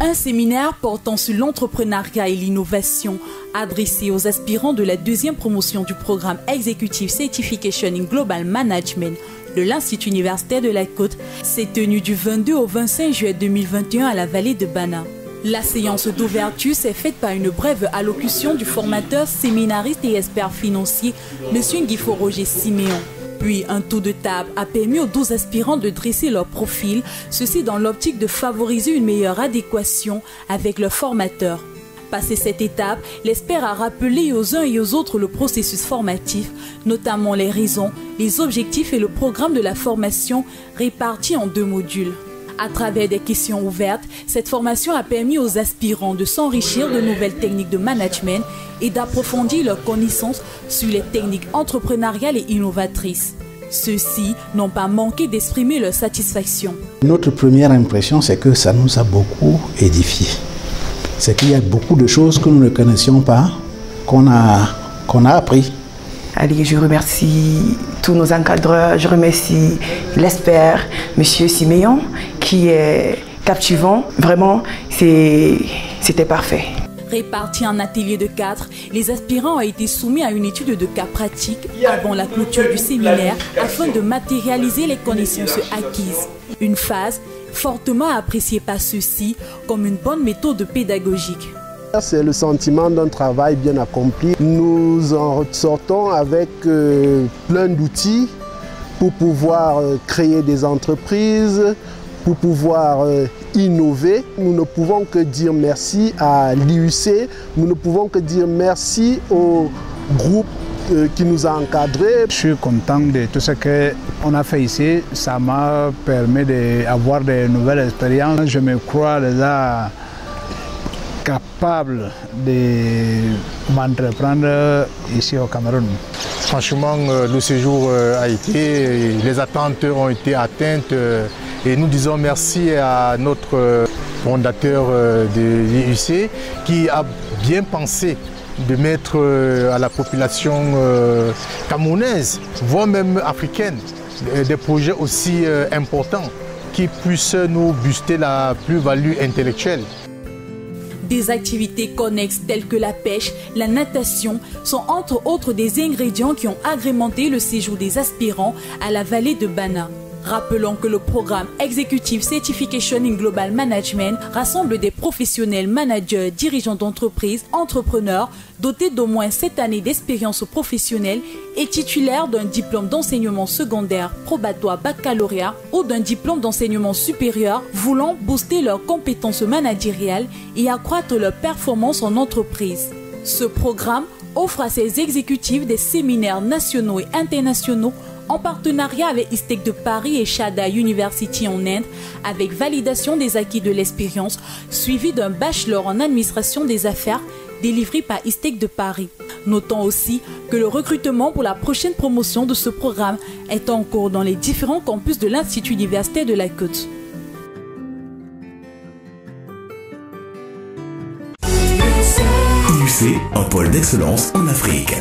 Un séminaire portant sur l'entrepreneuriat et l'innovation adressé aux aspirants de la deuxième promotion du programme Executive Certification in Global Management de l'Institut universitaire de la Côte s'est tenu du 22 au 25 juillet 2021 à la vallée de Bana. La séance d'ouverture s'est faite par une brève allocution du formateur, séminariste et expert financier, M. Ngifo Roger Siméon. Puis un tour de table a permis aux 12 aspirants de dresser leur profil, ceci dans l'optique de favoriser une meilleure adéquation avec leur formateur. Passé cette étape, l'expert a rappelé aux uns et aux autres le processus formatif, notamment les raisons, les objectifs et le programme de la formation répartis en 2 modules. À travers des questions ouvertes, cette formation a permis aux aspirants de s'enrichir de nouvelles techniques de management et d'approfondir leurs connaissances sur les techniques entrepreneuriales et innovatrices. Ceux-ci n'ont pas manqué d'exprimer leur satisfaction. Notre première impression, c'est que ça nous a beaucoup édifiés. C'est qu'il y a beaucoup de choses que nous ne connaissions pas, qu'on a appris. Allez, je remercie tous nos encadreurs, je remercie l'expert, M. Siméon, qui est captivant. Vraiment, c'était parfait. Répartis en ateliers de 4, les aspirants ont été soumis à une étude de cas pratique avant la clôture du séminaire afin de matérialiser les connaissances acquises. Une phase fortement appréciée par ceux-ci comme une bonne méthode pédagogique. C'est le sentiment d'un travail bien accompli. Nous en ressortons avec plein d'outils pour pouvoir créer des entreprises, pour pouvoir innover. Nous ne pouvons que dire merci à l'IUC, nous ne pouvons que dire merci au groupe qui nous a encadrés. Je suis content de tout ce qu'on a fait ici. Ça m'a permis d'avoir de nouvelles expériences. Je me crois déjà capable de m'entreprendre ici au Cameroun. Franchement, le séjour a été, les attentes ont été atteintes et nous disons merci à notre fondateur de l'IUC qui a bien pensé de mettre à la population camerounaise, voire même africaine, des projets aussi importants qui puissent nous booster la plus-value intellectuelle. Des activités connexes telles que la pêche, la natation sont entre autres des ingrédients qui ont agrémenté le séjour des aspirants à la vallée de Bana. Rappelons que le programme Executive Certification in Global Management rassemble des professionnels, managers, dirigeants d'entreprises, entrepreneurs dotés d'au moins 7 années d'expérience professionnelle et titulaires d'un diplôme d'enseignement secondaire probatoire baccalauréat ou d'un diplôme d'enseignement supérieur voulant booster leurs compétences managériales et accroître leur performance en entreprise. Ce programme offre à ses exécutifs des séminaires nationaux et internationaux en partenariat avec ISTEC de Paris et Shada University en Inde, avec validation des acquis de l'expérience, suivi d'un bachelor en administration des affaires délivré par ISTEC de Paris. Notons aussi que le recrutement pour la prochaine promotion de ce programme est en cours dans les différents campus de l'Institut universitaire de la Côte. IUC, un pôle d'excellence en Afrique.